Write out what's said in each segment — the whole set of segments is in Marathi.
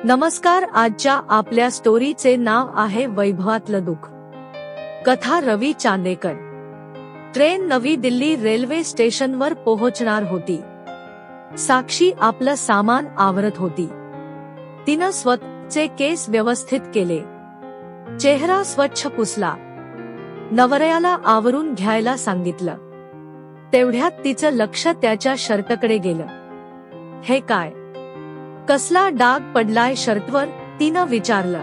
नमस्कार. आजच्या आपल्या स्टोरीचे नाव आहे वैभवातलं दुःख. कथा रवी चांदेकर. ट्रेन नवी दिल्ली रेल्वे स्टेशनवर पोहोचणार होती. साक्षी आपलं सामान आवरत होती. तिनं स्वतःचे केस व्यवस्थित केले, चेहरा स्वच्छ पुसला, नवऱ्याला आवरून घ्यायला सांगितलं. तेवढ्यात तिचं लक्ष त्याच्या शर्टकडे गेलं. हे काय, कसला डाग पडलाय शर्टवर, तिनं विचारलं.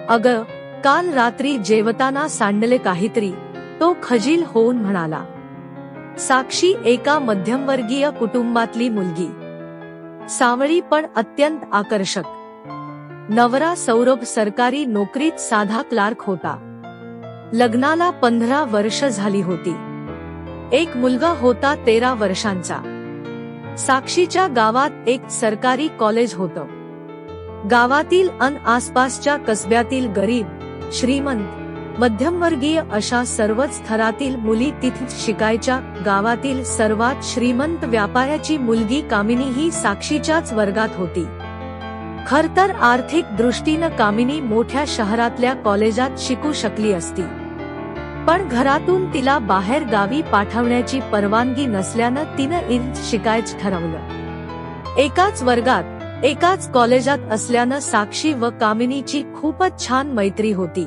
अगं, काल रात्री जेवताना सांडले काहीतरी, तो खजील होऊन म्हणाला. साक्षी एका मध्यमवर्गीय कुटुंबातली मुलगी, सावळी पण अत्यंत आकर्षक. नवरा सौरभ सरकारी नोकरीत साधा क्लार्क होता. लग्नाला 15 वर्ष झाली होती. एक मुलगा होता 13 वर्षांचा. साक्षीच्या गावात एक सरकारी कॉलेज होतं. गावातील अन आसपासच्या कसब्यातील गरीब, श्रीमंत, मध्यमवर्गीय अशा सर्वच स्तरातील मुली तिथे शिकायच्या. गावातील सर्वात श्रीमंत व्यापाऱ्याची मुलगी कामिनी ही साक्षीच्याच वर्गात होती. खरतर आर्थिक दृष्टीनं कामिनी मोठ्या शहरातल्या कॉलेजात शिकू शकली असती, पण घरातून तिला बाहेर गावी पाठवण्याची परवानगी नसल्यानं तिनं इथं शिकायचं ठरवलं. एकाच वर्गात, एकाच कॉलेजात असल्यानं साक्षी व कामिनीची खूपच छान मैत्री होती.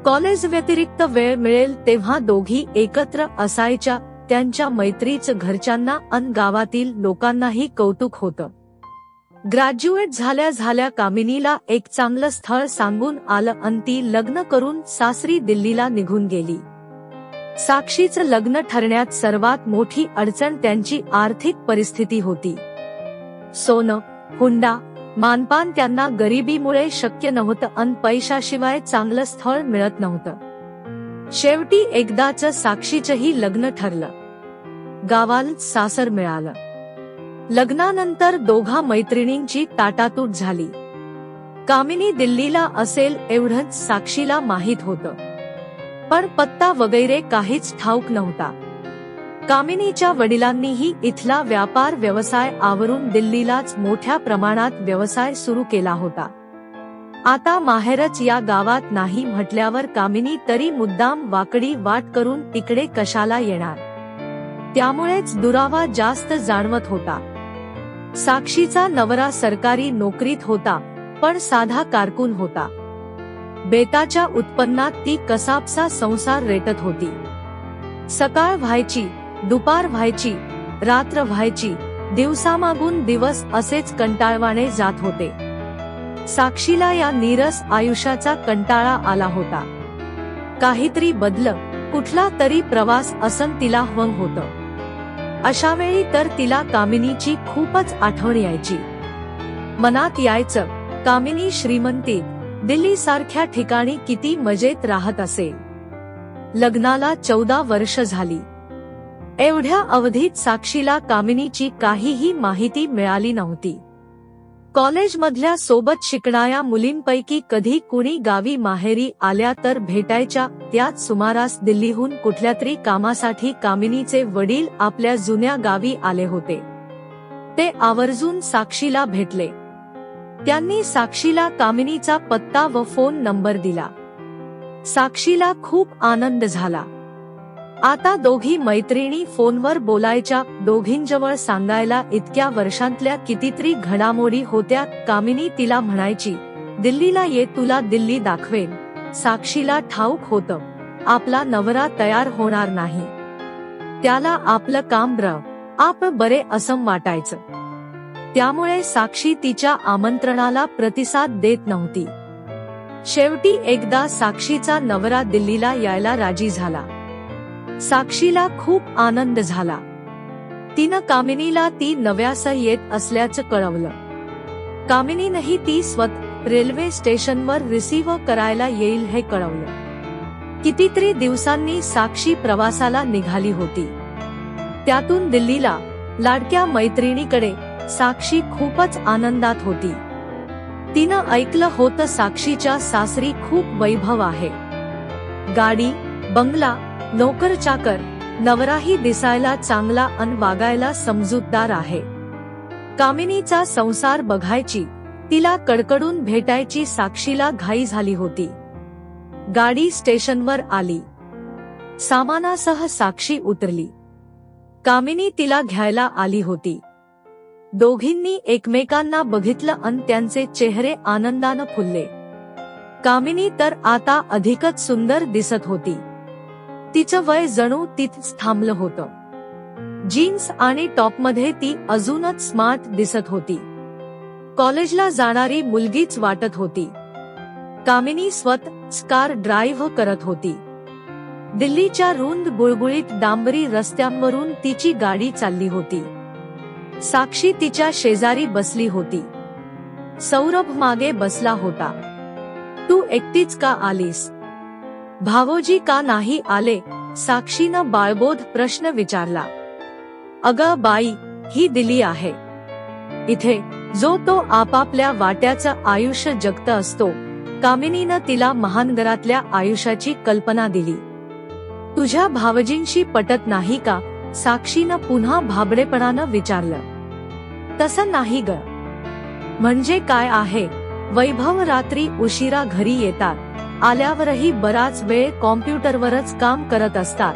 कॉलेज व्यतिरिक्त वेळ मिळेल तेव्हा दोघी एकत्र असायच्या. त्यांच्या मैत्रीचं घरच्यांना अन गावातील लोकांनाही कौतुक होतं. ग्रॅज्युएट झाल्या झाल्या कामिनीला एक चांगलं स्थळ सांगून आलं अन ती लग्न करून सासरी दिल्लीला निघून गेली. साक्षीचं लग्न ठरण्यात सर्वात मोठी अडचण त्यांची आर्थिक परिस्थिती होती. सोनं, हुंडा, मानपान त्यांना गरिबीमुळे शक्य नव्हतं अन पैशाशिवाय चांगलं स्थळ मिळत नव्हतं. शेवटी एकदाच साक्षीचंही लग्न ठरलं. गावात सासर मिळालं. लग्नानंतर दोघा मैत्रिणींची ताटातूट झाली. कामिनी दिल्लीला असेल एवढंच साक्षीला माहीत होतं, पण पत्ता वगैरे काहीच ठाऊक नव्हता. कामिनीच्या वडिलांनीही इथला व्यापार व्यवसाय आवरून दिल्लीलाच मोठ्या प्रमाणात व्यवसाय सुरू केला होता. आता माहेरच या गावात नाही म्हटल्यावर कामिनी तरी मुद्दाम वाकडी वाट करून इकडे कशाला येणार, त्यामुळेच दुरावा जास्त जाणवत होता. साक्षीचा नवरा सरकारी नोकरीत होता, पण साधा कारकून होता. बेताच्या उत्पन्नात ती कसाबसा संसार रेटत होती. सकाळ व्हायची, दुपार व्हायची, रात्र व्हायची, दिवसामागून दिवस असेच कंटाळवाणे जात होते. साक्षीला या नीरस आयुष्याचा कंटाळा आला होता. काहीतरी बदलं, कुठला तरी प्रवास असन तिला हवं होतं. अशावेळी तर तिला कामिनीची खूपच आठवण यायची. मनात यायचं, कामिनी श्रीमंती दिल्ली सारख्या ठिकाणी किती मजेत राहत असेल. लग्नाला 14 वर्ष झाली. एवढ्या अवधीत साक्षीला कामिनीची काहीही माहिती मिळाली नव्हती. कॉलेजमधल्या सोबत शिकणाऱ्या मुलींपैकी कधी कुणी गावी माहेरी आल्या तर भेटायच्या. त्याच सुमारास दिल्लीहून कुठल्यातरी कामासाठी कामिनीचे वडील आपल्या जुन्या गावी आले होते. ते आवर्जून साक्षीला भेटले. त्यांनी साक्षीला कामिनीचा पत्ता व फोन नंबर दिला. साक्षीला खूप आनंद झाला. आता दोघी मैत्रिणी फोनवर बोलायच्या. दोघींजवळ सांगायला इतक्या वर्षांतल्या कितीतरी घडामोडी होत्या. कामिनी तिला म्हणायची, दिल्लीला ये, तुला दिल्ली दाखवेन. साक्षीला ठाऊक होतं, आपला नवरा तयार होणार नाही. त्याला आपलं काम आप बरे असं वाटायचं. त्यामुळे साक्षी तिच्या आमंत्रणाला प्रतिसाद देत नव्हती. शेवटी एकदा साक्षीचा नवरा दिल्लीला यायला राजी झाला. साक्षीला खूप आनंद झाला. तिनं कामिनीला ती नव्यास येत असल्याचं कळवलं. कामिनीनंही ती स्वतः रेल्वे स्टेशनवर रिसीव्ह करायला येईल हे कळवलं. कितीतरी दिवसांनी साक्षी प्रवासाला निघाली होती. त्यातून दिल्लीला, लाडक्या मैत्रिणीकडे. साक्षी खूपच आनंदात होती. तिनं ऐकलं होतं साक्षीच्या सासरी खूप वैभव आहे. गाडी, बंगला, नोकर चाकर, नवराही दिसायला चांगला अन वागायला समजूतदार आहे. कामिनीचा संसार बघायची, तिला कडकडून भेटायची साक्षीला घाई झाली होती. गाडी स्टेशनवर आली. सामानासह साक्षी उतरली. कामिनी तिला घ्यायला आली होती. दोघींनी एकमेकांना बघितलं अन त्यांचे चेहरे आनंदानं फुलले. कामिनी तर आता अधिकच सुंदर दिसत होती. तिचं वय जणू तिथंच थांबलं होतं. जीन्स आणि टॉपमध्ये ती अजूनच स्मार्ट दिसत होती. कॉलेजला जाणारी मुलगीच वाटत होती. कामिनी स्वतः कार ड्राईव्ह करत होती. दिल्लीच्या रुंद गुळगुळीत डांबरी रस्त्यांवरून तिची गाडी चालली होती. साक्षी तिच्या शेजारी बसली होती. सौरभ मागे बसला होता. तू एकटीच का आलीस? भावोजी का नाही आले? साक्षीनं बाळबोध प्रश्न विचारला. अगं बाई, ही दिल्ली आहे. इथे जो तो आपापल्या वाट्याचं आयुष्य जगत असतो. कामिनीनं तिला महानगरातल्या आयुष्याची कल्पना दिली. तुझ्या भावजींशी पटत नाही का? साक्षीनं पुन्हा भाबडेपणानं विचारलं. तसं नाही ग. म्हणजे काय आहे? वैभव रात्री उशिरा घरी येतात. आल्यावरही बराच वेळ कॉम्प्युटरवरच काम करत असतात.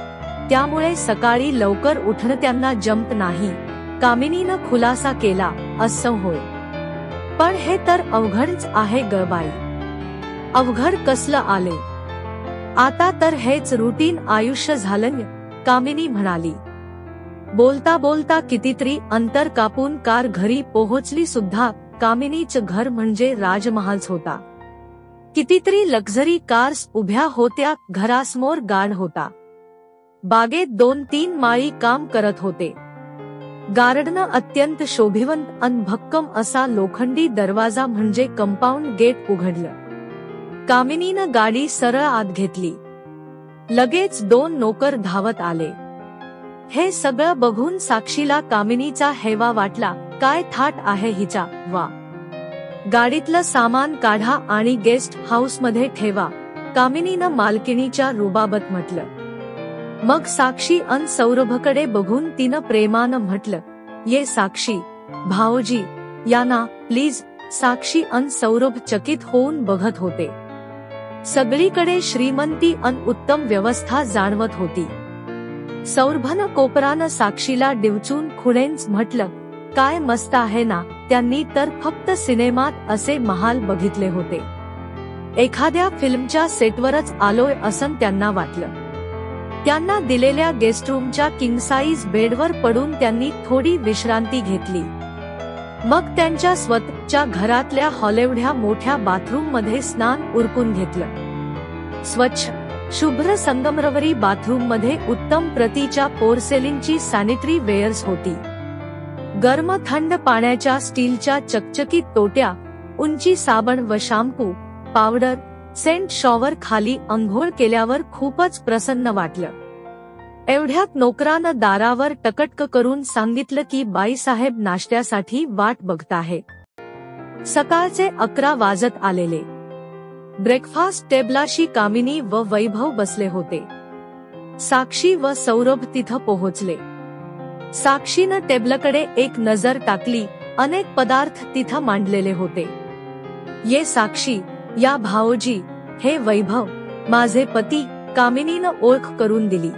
त्यामुळे सकाळी लवकर उठणं त्यांना जमत नाही. कामिनीनं खुलासा केला. असं होय. पण हे तर अवघडच आहे ग बाई. अवघड कसलं आले? आता तर हेच रुटीन आयुष्य झालं, कामिनी म्हणाली. बोलता बोलता कितीतरी अंतर कापून कार घरी पोहोचली सुद्धा. कामिनीचं घर म्हणजे राजमहालच होता. कितीतरी लक्झरी कार्स उभ्या होत्या. घरासमोर गार्ड होता. बागेत 2-3 माळी काम करत होते. गार्डनं अत्यंत शोभिवंत अन भक्कम असा लोखंडी दरवाजा म्हणजे कंपाऊंड गेट उघडलं. कामिनीनं गाडी सरळ आत घेतली. लगेच 2 नोकर धावत आले. हे सगळं बघून साक्षीला कामिनीचा हेवा वाटला. काय थाट आहे हिचा, वा. गाडीतलं सामान काढा आणि गेस्ट हाऊस मध्ये ठेवा, कामिनीनं मालकिणीच्या रुबाबत म्हटलं. मग साक्षी अन सौरभकडे बघून तिनं प्रेमानं म्हटलं, ये साक्षी, भाऊजी या ना प्लीज. साक्षी अन सौरभ चकित होऊन बघत होते. सगळीकडे श्रीमंती अन उत्तम व्यवस्था जाणवत होती. सौरभनं कोपरानं साक्षीला डिवचून खुणेच म्हटलं, काय मस्त आहे ना. त्यांनी तर फक्त सिनेमात असे महाल बघितले होते. एखाद्या फिल्मच्या सेटवरच आलोय असं त्यांना वाटलं. त्यांना दिलेल्या गेस्टरूमच्या किंग साईज बेडवर पडून त्यांनी थोडी विश्रांती घेतली. मग त्यांच्या स्वतःच्या घरातल्या हॉलेवढ्या मोठ्या बाथरूम मध्ये स्नान उरकून घेतलं. स्वच्छ शुभ्र संगमरवरी बाथरूम मध्ये उत्तम प्रतीच्या पोर्सेलिनची सॅनिटरी वेअर्स होती. गर्म थंड पाण्याच्या स्टीलच्या चकचकीत तोट्या, उंची साबण व शॅम्पू, पावडर, सेंट शॉवर खाली अंघोळ केल्यावर खूपच प्रसन्न वाटलं. एवढ्यात नोकरानं दारावर टकटक करून सांगितलं की बाईसाहेब नाश्त्यासाठी वाट बघताहेत. सकाळचे 11 वाजत आलेले. ब्रेकफास्ट टेबलाशी कामिनी व वैभव बसले होते. साक्षी व सौरभ तिथं पोहोचले. साक्षीनं टेबलकडे एक नजर टाकली. अनेक पदार्थ तिथं मांडलेले होते. ये साक्षी, या भाऊजी, हे वैभव, माझे पती, कामिनीनं ओळख करून दिली.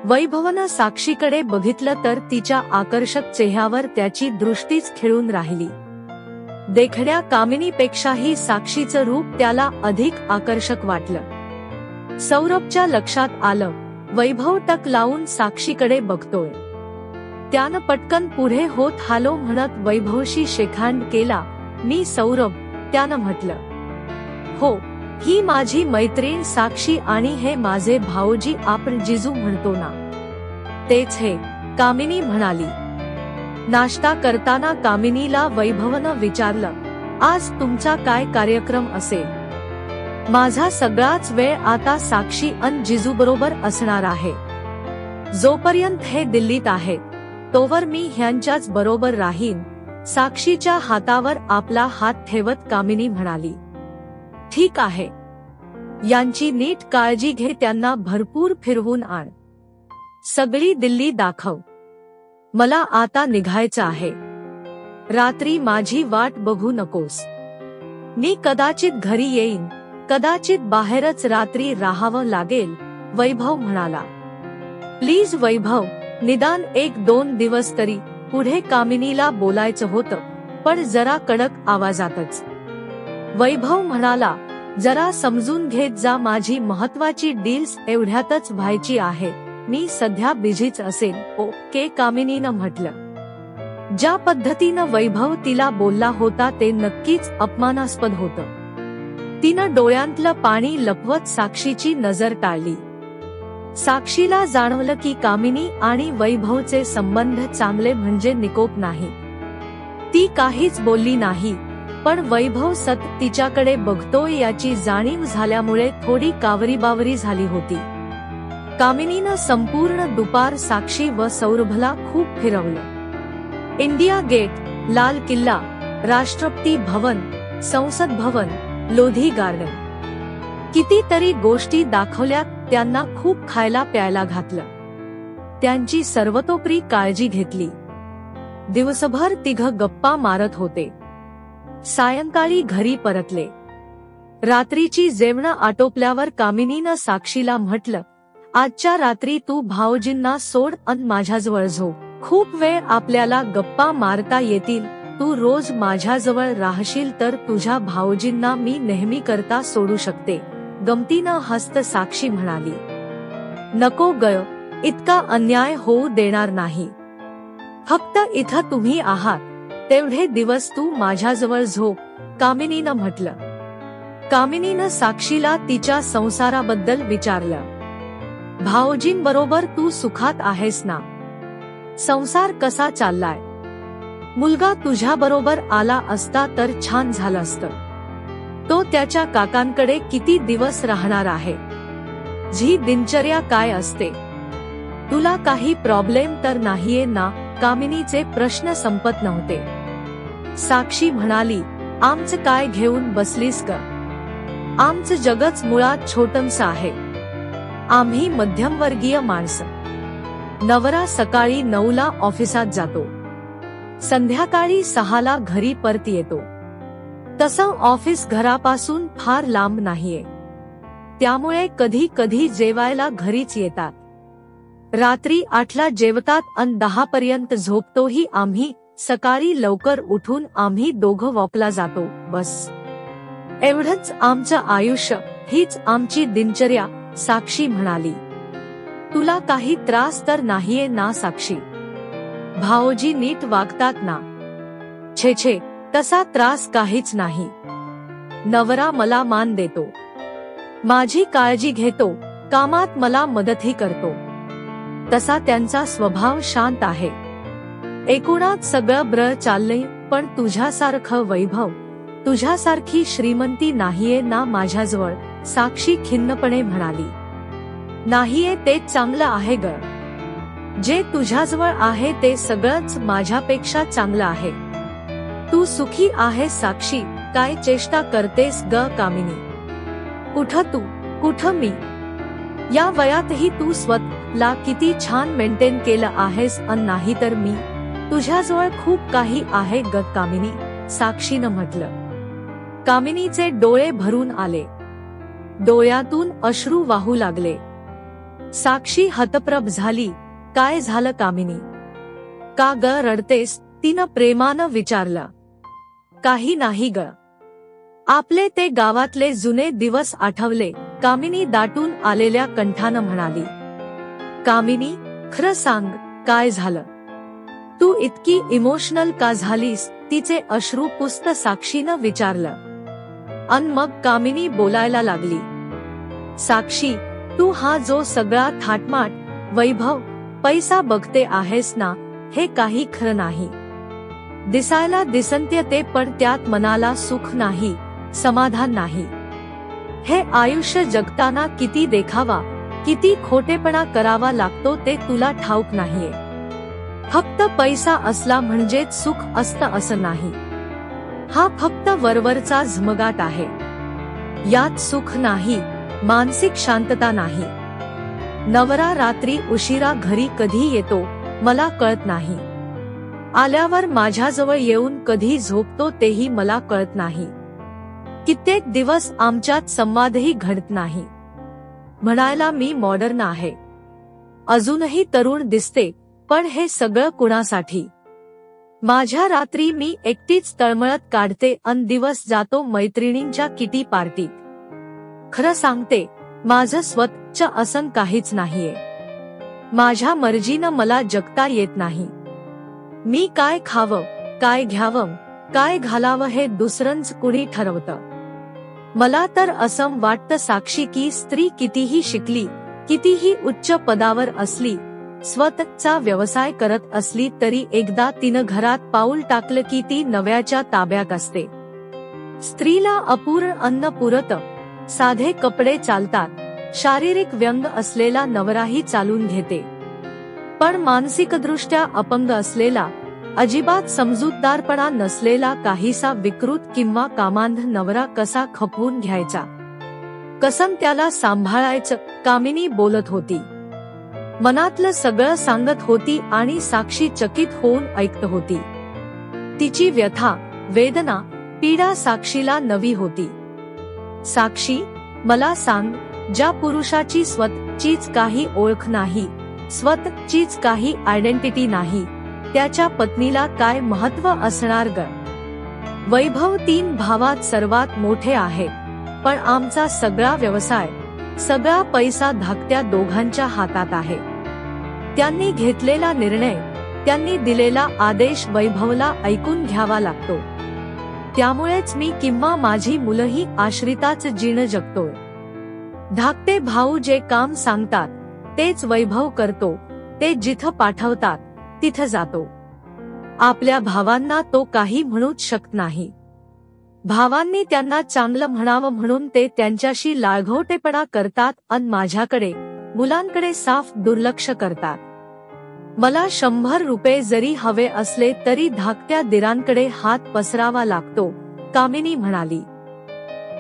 वैभवनं साक्षीकडे बघितलं तर तिच्या आकर्षक चेहऱ्यावर त्याची दृष्टीच खिळून राहिली. देखड्या कामिनीपेक्षाही साक्षीचं रूप त्याला अधिक आकर्षक वाटलं. सौरभच्या लक्षात आलं, वैभव टक लावून साक्षीकडे बघतोय. त्यानं पटकन पुढे होत हॅलो म्हणत वैभवशी शेकहँड केला. मी सौरभ, त्यानं म्हटलं. हो, ही माझी मैत्रीण साक्षी आणि हे माझे भाऊजी, आपण जिजू म्हणतो ना. तेच हे, कामिनी म्हणाली. नाश्ता करताना कामिनीला वैभवनं विचारलं, आज तुमचा काय कार्यक्रम असेल? माझा सगळाच वेळ आता साक्षी अन जिजू बरोबर असणार आहे. जोपर्यंत हे दिल्लीत आहेत तोवर मी ह्यांच्याच बरोबर राहीन. साक्षीच्या हातावर आपला हात ठेवत कामिनी म्हणाली. ठीक आहे, यांची नीट काळजी घे. त्यांना भरपूर फिरवून आण. सगळी दिल्ली दाखव. मला आता निघायचं आहे. रात्री माझी वाट बघू नकोस. मी कदाचित घरी येईन, कदाचित बाहेरच रात्री राहावं लागेल, वैभव म्हणाला. प्लीज वैभव, निदान 1-2 दिवस तरी, पुढे कामिनीला बोलायचं होतं, पण जरा कडक आवाजातच. वैभव म्हणाला, जरा समजून घेत जा, माझी महत्वाची डील्स एवढ्यातच व्हायची आहे, मी सध्या बिझीच असेन. ओके, कामिनीनं म्हटलं. ज्या पद्धतीनं वैभव तिला बोलला होता ते नक्कीच अपमानास्पद होतं. तिनं डोळ्यांतलं पाणी लपवत साक्षीची नजर टाळली. साक्षीला जाणवलं की कामिनी आणि वैभवचे संबंध चांगले म्हणजे निकोप नाही. ती काहीच बोलली नाही, पण वैभव सतत तिच्याकडे बघतोय याची जाणीव झाल्यामुळे थोडी कावरीबावरी झाली होती. कामिनीनं संपूर्ण दुपार साक्षी व सौरभला खूप फिरवलं. इंडिया गेट, लाल किल्ला, राष्ट्रपती भवन, संसद भवन, लोधी गार्डन, कितीतरी गोष्टी दाखवल्या. त्यांना खूप खायला प्यायला घातलं. त्यांची सर्वतोपरी काळजी घेतली. दिवसभर तिघं गप्पा मारत होते. सायंकाळी घरी परतले. रात्रीची जेवणं आटोपल्यावर कामिनीनं साक्षीला म्हटलं, आजच्या रात्री तू भाऊजींना सोड अन माझ्याजवळ झोप. खूप वेळ आपल्याला गप्पा मारता येतील. तू रोज माझ्याजवळ राहशील तर तुझ्या भाऊजींना मी नेहमी करता सोडू शकते. गमतीनं हसत साक्षी म्हणाली. नको ग, इतका अन्याय होऊ देणार नाही. फक्त इथं तुम्ही आहात तेवढे दिवस तू माझ्याजवळ झोप, कामिनीनं म्हटलं. कामिनीनं साक्षीला तिच्या संसाराबद्दल विचारलं. भाऊजींबरोबर तू सुखात आहेस ना? संसार कसा चाललाय? मुलगा तुझ्याबरोबर आला असता तर छान झालं असतं. तो त्याच्या काकांकडे किती दिवस राहणार आहे? जी दिनचर्या काय असते? तुला काही प्रॉब्लेम तर नाहीये ना? कामिनीचे प्रश्न संपत नव्हते. साक्षी म्हणाली, आमचं काय घेऊन बसलीस ग? आमचं जगच मुळात छोटंसं आहे. आम्ही मध्यमवर्गीय माणसं. नवरा सकाळी 9ला ऑफिसात जातो, संध्याकाळी 6ला घरी परत येतो. तसं ऑफिस घरापासून फार लांब नाहीये, त्यामुळे कधी कधी जेवायला घरीच येतात. रात्री 8ला जेवतात अन 10 पर्यंत झोपतोही आम्ही. सकाळी लवकर उठून आम्ही दोघं वॉकला जातो, बस एवढंच आमचं आयुष्य, हीच आमची दिनचर्या, साक्षी म्हणाली. तुला काही त्रास तर नाहीये ना साक्षी? भाऊजी नीट वागतात ना? छे छे, तसा त्रास काहीच नाही. नवरा मला मान देतो, माझी काळजी घेतो, कामात मला मदतही करतो. तसा त्यांचा स्वभाव शांत आहे. एकूणात सगळं बरं चाललंय, पण तुझ्यासारखं वैभव, तुझ्यासारखी श्रीमंती नाहीये ना माझ्याजवळ, साक्षी खिन्नपणे म्हणाली. नाहीये तेच चांगलं आहे ग. जे तुझ्याजवळ आहे ते सगळंच माझ्यापेक्षा चांगलं आहे. तू सुखी आहेस साक्षी, काय चेष्टा करतेस ग कामिनी? कुठं तू, कुठं मी? या वयातही तू स्वतःला किती छान मेंटेन केलं आहेस. अन नाही तर मी, तुझ्याजवळ खूप काही आहे ग कामिनी, साक्षीनं म्हटलं. कामिनीचे डोळे भरून आले. डोळ्यातून अश्रू वाहू लागले. साक्षी हतप्रभ झाली. काय झालं कामिनी? का ग रडतेस? तिनं प्रेमानं विचारलं. काही नाही ग. आपले ते गावातले जुने दिवस आठवले, कामिनी दाटून आलेल्या कंठानं म्हणाली. कामिनी, खरं सांग, काय झालं? तू इतकी इमोशनल का झालीस? तिचे अश्रू पुसत साक्षीनं विचारलं. अन मग कामिनी बोलायला लागली. साक्षी, तू हा जो सगळा थाटमाट, वैभव, पैसा बघते आहेस ना, हे काही खरं नाही. दिसायला दिसंत्य ते, पण त्यात मनाला सुख नाही, समाधान नाही. हे आयुष्य जगताना किती देखावा, किती खोटेपणा करावा लागतो ते तुला ठाऊक नाहीये. फक्त पैसा असला म्हणजेच सुख असतं असं नाही. हा फक्त वरवरचा झमगाट आहे. यात सुख नाही, मानसिक शांतता नाही. नवरा रात्री उशिरा घरी कधी येतो मला कळत नाही. आल्यावर माझ्याजवळ येऊन कधी झोपतो तेही मला कळत नाही. कित्येक दिवस आमच्यात संवादही घडत नाही. म्हणायला मी मॉडर्न आहे, अजूनही तरुण दिसते, पण हे सगळं कुणासाठी? माझ्या रात्री मी एकटीच तळमळत काढते अन दिवस जातो मैत्रिणींच्या किटी पार्टीत. खरं सांगते, माझं स्वतःचं असं काहीच नाहीये. माझ्या मर्जीनं मला जगता येत नाही. मी काय खावं, काय घ्यावं, काय घालावं हे दुसरंच कुणी ठरवतं. मला तर असं वाटतं साक्षी की स्त्री कितीही शिकली, कितीही उच्च पदावर असली, स्वतःचा व्यवसाय करत असली तरी एकदा तिनं घरात पाऊल टाकलं की ती नव्याच्या ताब्यात असते. स्त्रीला अपूर्ण अन्न पुरतं, साधे कपडे चालतात, शारीरिक व्यंग असलेला नवराही चालून घेते. पण मानसिकदृष्ट्या अपंग असलेला, अजिबात समजूतदारपणा नसलेला, काहीसा विकृत किंवा कामांध नवरा कसा खपवून घ्यायचा, कसं त्याला सांभाळायचं, कामिनी बोलत होती. मनातलं सगळं सांगत होती आणि साक्षी चकित होऊन ऐकत होती. तिची व्यथा, वेदना, पीडा साक्षीला नवी होती. साक्षी, मला सांग, ज्या पुरुषाची स्वतःचीच काही ओळख नाही, स्वतःचीच काही आयडेंटिटी नाही, त्याच्या पत्नीला काय महत्व असणार ग? वैभव 3 भावात सर्वात मोठे आहे, पण आमचा सगळा व्यवसाय, सगळा पैसा धाकट्या दोघांच्या हातात आहे. त्यांनी घेतलेला निर्णय, त्यांनी दिलेला आदेश वैभवला ऐकून घ्यावा लागतो. त्यामुळेच मी किंवा माझी मुलंही आश्रिताच जीण जगतोय. धाकटे भाऊ जे काम सांगतात तेच वैभव करतो, ते जिथं पाठवतात तिथं जातो. आपल्या भावांना तो काही म्हणूच शकत नाही. भावांनी त्यांना चांगलं म्हणावं म्हणून ते त्यांच्याशी लाळघोटेपणा करतात अन माझ्याकडे, मुलांकडे साफ दुर्लक्ष करतात. मला 100 रुपये जरी हवे असले तरी धाकट्या दिरांकडे हात पसरावा लागतो, कामिनी म्हणाली.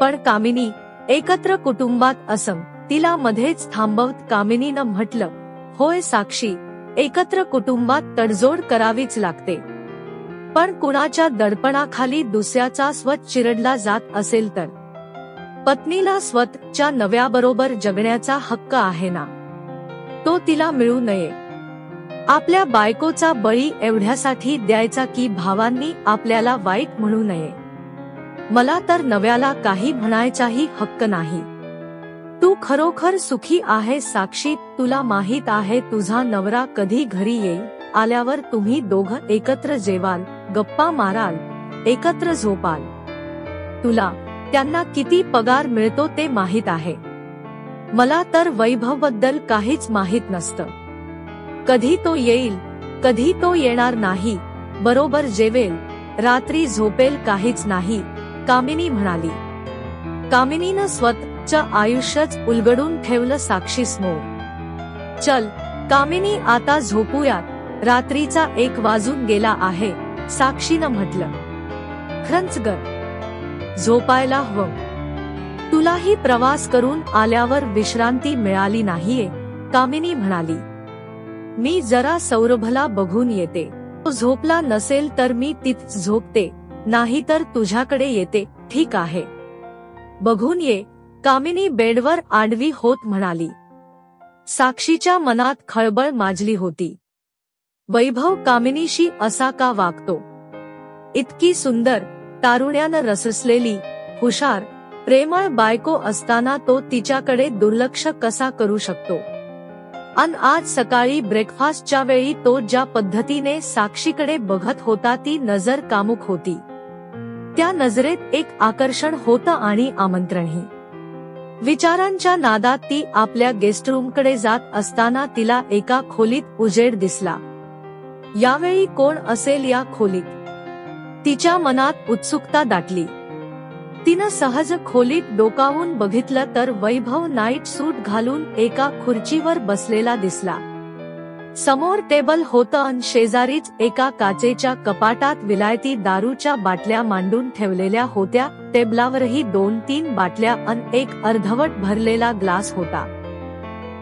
पण कामिनी, एकत्र कुटुंबात असं, तिला मध्येच थांबवत कामिनीनं म्हटलं, होय साक्षी, एकत्र कुटुंबात तडजोड करावीच लागते. पण कुणाच्या दडपणाखाली दुसऱ्याचा स्वत चिरडला जात असेल तर? पत्नीला स्वतःच्या नव्याबरोबर जगण्याचा हक्क आहे ना, तो तिला मिळू नये. आपल्या बायकोचा बळी एवढ्यासाठी द्यायचा की भावांनी आपल्याला वाईट म्हणू नये. मला तर नव्याला काही म्हणायचाही हक्क नाही. तू खरोखर सुखी आहे साक्षी, तुला माहित आहे तुझा नवरा कधी घरी येईल? आल्यावर तुम्ही दोघं एकत्र जेवाल, गप्पा माराल, एकत्र झोपाल. तुला, त्यांना किती पगार मिळतो ते माहित आहे. मला तर वैभवबद्दल काहीच माहित नसतं. कधी तो येईल, कधी तो येणार नाही, बरोबर जेवेल, रात्री झोपेल, काहीच नाही, कामिनी म्हणाली. कामिनीनं स्वतःचं आयुष्यच उलगडून ठेवलं साक्षीसमोर. चल कामिनी, आता झोपूयात, रात्रीचा 1 वाजून गेला आहे, साक्षीनं म्हटलं. खरंच ग, झोपायला हवं. तुलाही प्रवास करून आल्यावर विश्रांती मिळाली नाहीये, कामिनी म्हणाली. मी जरा सौरभला बघून येते. तो झोपला नसेल तर मी तिथं झोपते, नाहीतर तुझ्याकडे येते, ठीक आहे? बघून ये, कामिनी बेडवर आडवी होत म्हणाली. साक्षीच्या मनात खळबळ माजली होती. वैभव कामिनीशी असा का वागतो? इतकी सुंदर, तारुण्यानं रससलेली, हुशार, प्रेमळ बायको असताना तो तिच्याकडे दुर्लक्ष कसा करू शकतो? अन आज सकाळी ब्रेकफास्टच्या वेळी तो ज्या पद्धतीने साक्षीकडे बघत होता ती नजर कामुक होती. त्या नजरेत एक आकर्षण होतं आणि आमंत्रणही. विचारांच्या नादात ती आपल्या गेस्टरूमकडे जात असताना तिला एका खोलीत उजेड दिसला. यावेळी कोण असेल या खोलीत? तिच्या मनात उत्सुकता दाटली. तिनं सहज खोलीत डोकावून बघितलं तर वैभव नाईट सूट घालून एका खुर्चीवर बसलेला दिसला. समोर टेबल होतं अन शेजारीच एका काचेच्या कपाटात विलायती दारूच्या बाटल्या मांडून ठेवलेल्या होत्या. टेबलावरही 2-3 बाटल्या अन एक अर्धवट भरलेला ग्लास होता.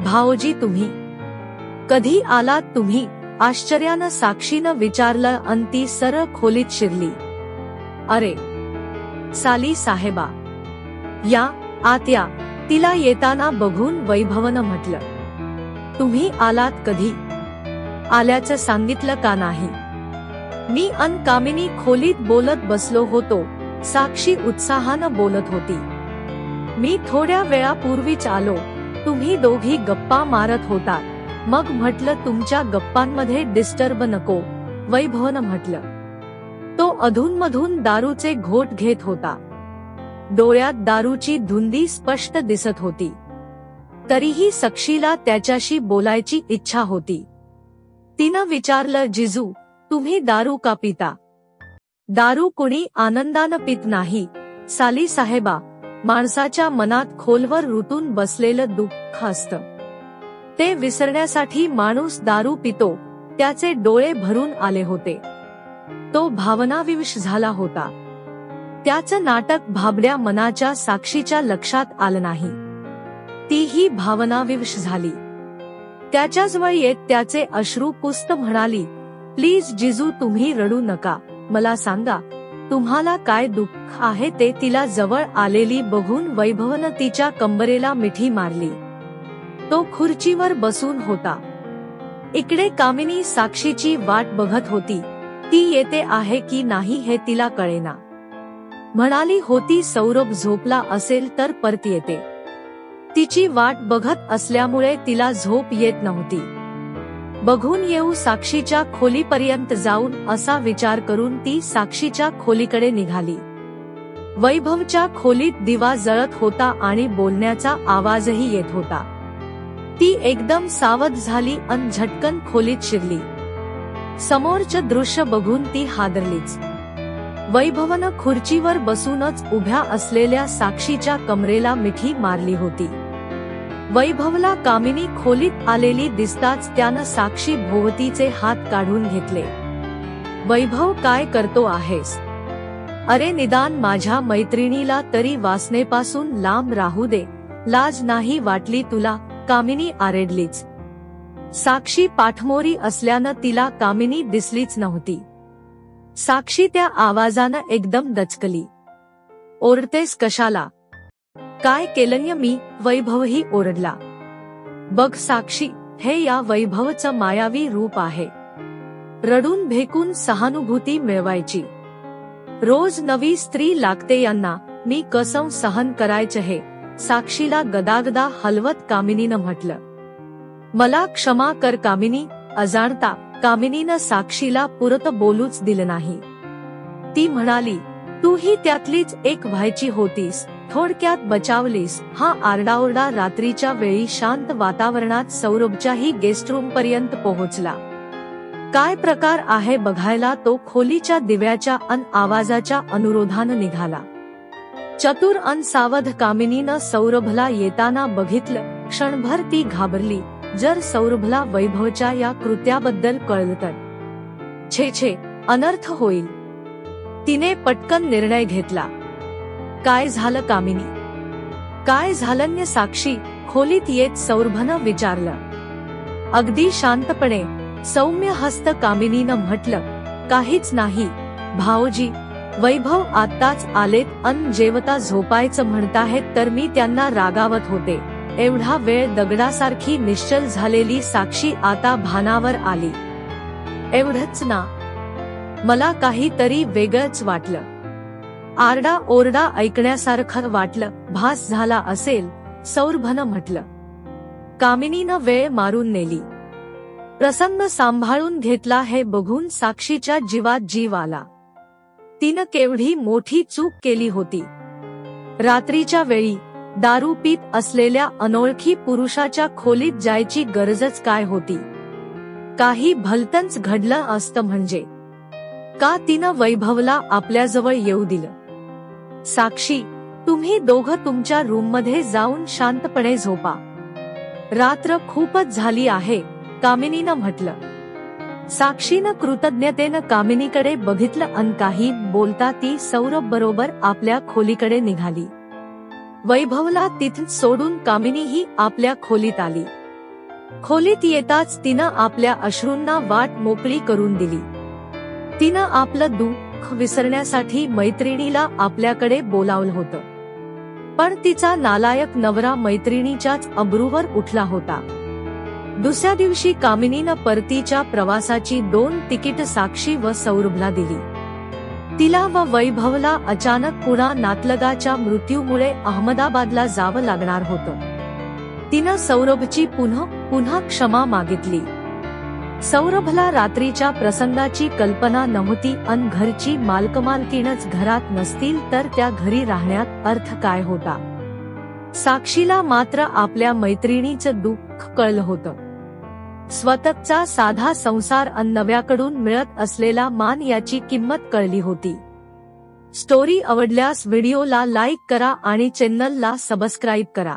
भाऊजी, तुम्ही कधी आलात? तुम्ही, आश्चर्यानं साक्षीनं विचारलं अन ती सरळ खोलीत शिरली. अरे साली साहेबा, या आत या, तिला येताना बघून वैभवनं म्हटलं. तुम्ही आलात कधी? आल्याचं सांगितलं का नाही? मी अन कामिनी खोलीत बोलत बसलो होतो, साक्षी उत्साहानं बोलत होती. मी थोड्या वेळापूर्वीच आलो, तुम्ही दोघी गप्पा मारत होतात, मग म्हटलं तुमच्या गप्पांमध्ये डिस्टर्ब नको, वैभवनं म्हटलं. तो अधूनमधून दारूचे घोट घेत होता. डोळ्यात दारूची धुंदी स्पष्ट दिसत होती. तरीही साक्षीला त्याच्याशी बोलायची इच्छा होती. तिनं विचारलं, जिजू तुम्ही दारू का पिता? दारू कुणी आनंदानं पित नाही साली साहेबा, माणसाच्या मनात खोलवर रुतून बसलेलं दुःख असतं, ते विसरण्यासाठी माणूस दारू पितो. त्याचे डोळे भरून आले होते. तो भावनाविवश झाला होता. त्याचं नाटक भाबड्या मनाच्या साक्षीच्या लक्षात आलं नाही. तीही भावनाविवश झाली. त्याच्याजवळ येत त्याचे अश्रू पुसत म्हणाली, प्लीज जिजू तुम्ही रडू नका, मला सांगा तुम्हाला काय दुःख आहे ते. तिला जवळ आलेली बघून वैभवनं तिच्या कंबरेला मिठी मारली. तो खुर्चीवर बसून होता. इकडे कामिनी साक्षीची वाट बघत होती. ती येते आहे की नाही हे तिला कळेना. म्हणाली होती सौरभ झोपला असेल तर परत येते. तिची वाट बघत असल्यामुळे तिला झोप येत नव्हती. बघून येऊ साक्षीच्या खोलीपर्यंत जाऊन असा विचार करून ती साक्षीच्या खोलीकडे निघाली. वैभवच्या खोलीत दिवा जळत होता आणि बोलण्याचा आवाजही येत होता. ती एकदम सावध झाली अन झटकन खोलीत शिरली. समोरचं दृश्य बघून ती हादरलीच. वैभवनं खुर्चीवर बसूनच उभ्या असलेल्या साक्षीच्या कमरेला मिठी मारली होती. वैभवला कामिनी खोलीत आलेली दिसताच त्यानं साक्षी भोवतीचे हात काढून घेतले. वैभव काय करतो आहेस? अरे निदान माझ्या मैत्रिणीला तरी वासनेपासून लांब राहू दे, लाज नाही वाटली तुला? कामिनी आरेडलीच. साक्षी पाठमोरी असल्यानं तिला कामिनी दिसलीच नव्हती. साक्षी त्या आवाजानं एकदम दचकली. ओरडतेस कशाला? काय केलंय मी? वैभवही ओरडला. बघ साक्षी, हे या वैभवचं मायावी रूप आहे. रडून भेकून सहानुभूती मिळवायची. रोज नवी स्त्री लागते यांना, मी कसं सहन करायचं हे? साक्षीला गदागदा हलवत कामिनीनं म्हटलं. मला क्षमा कर कामिनी. अजाणता कामिनीनं साक्षीला पुरत बोलूच दिलं नाही. ती म्हणाली, तू ही त्यातलीच एक व्हायची होतीस, थोडक्यात बचावलीस. हा आरडाओरडा रात्रीच्या वेळी शांत वातावरणात सौरभच्याही गेस्टरूम पर्यंत पोहोचला. काय प्रकार आहे बघायला तो खोलीच्या दिव्याच्या अन आवाजाच्या अनुरोधानं निघाला. चतुर अन सावध कामिनीनं सौरभला येताना बघितलं. क्षणभर ती घाबरली. जर सौरभला वैभवच्या या कृत्याबद्दल कळलं तर छे छे, अनर्थ होईल. तिने पटकन निर्णय घेतला. काय झालं कामिनी? काय झालं? साक्षी खोलीत येत सौरभनं विचारलं. अगदी शांतपणे सौम्य हस्त कामिनीनं म्हटलं, काहीच नाही भाऊजी, वैभव आत्ताच आलेत अन जेवता झोपायचं म्हणताहेत तर मी त्यांना रागावत होते. एवढा वेळ दगडासारखी निश्चल झालेली साक्षी आता भानावर आली. एवढंच ना? मला काहीतरी वेगळंच वाटलं. आरडा ओरडा ऐकण्यासारखं वाटलं. भास झाला असेल, सौरभनं म्हटलं. कामिनीनं वेळ मारून नेली. प्रसंग सांभाळून घेतला हे बघून साक्षीच्या जीवात जीव आला. तिनं केवढी मोठी चूक केली होती. रात्रीच्या वेळी दारू पीत असलेल्या अनोळखी पुरुषाच्या खोलीत जायची गरजच काय होती? काही भलतंच घडलं असतं म्हणजे. का तिनं वैभवला आपल्याजवळ येऊ दिलं? साक्षी, तुम्ही दोघं तुमच्या रूममध्ये जाऊन शांतपणे झोपा. रात्र खूपच झाली आहे, कामिनीनं म्हटलं. साक्षीनं कृतज्ञतेनं कामिनीकडे बघितलं अन काही बोलता ती सौरभ बरोबर आपल्या खोलीकडे निघाली. वैभवला तिथं सोडून कामिनीही आपल्या खोलीत आली. खोलीत येताच तिनं आपल्या अश्रूंना वाट मोकळी करून दिली. तिनं आपलं दुःख विसरण्यासाठी मैत्रिणीला आपल्याकडे बोलावलं होतं. पण तिचा नालायक नवरा मैत्रिणीच्याच अब्रूवर उठला होता. दुसऱ्या दिवशी कामिनीनं परतीच्या प्रवासाची 2 तिकीट साक्षी व सौरभला दिली. तिला व वैभवला अचानक कुणा नातलगाच्या मृत्यूमुळे अहमदाबादला जावं लागणार होतं. तिनं सौरभची पुन्हा क्षमा मागितली. सौरभला रात्रीच्या प्रसंगाची कल्पना नव्हती अन घरची मालकमालकीणच घरात नसतील तर त्या घरी राहण्यात अर्थ काय होता. साक्षीला मात्र आपल्या मैत्रिणीचं दुःख कळलं होतं. स्वतःचा साधा संसार अन नव्याकडून मिळत असलेला मान याची किंमत कळली होती. स्टोरी आवडल्यास व्हिडिओला लाईक करा आणि चॅनलला सबस्क्राईब करा.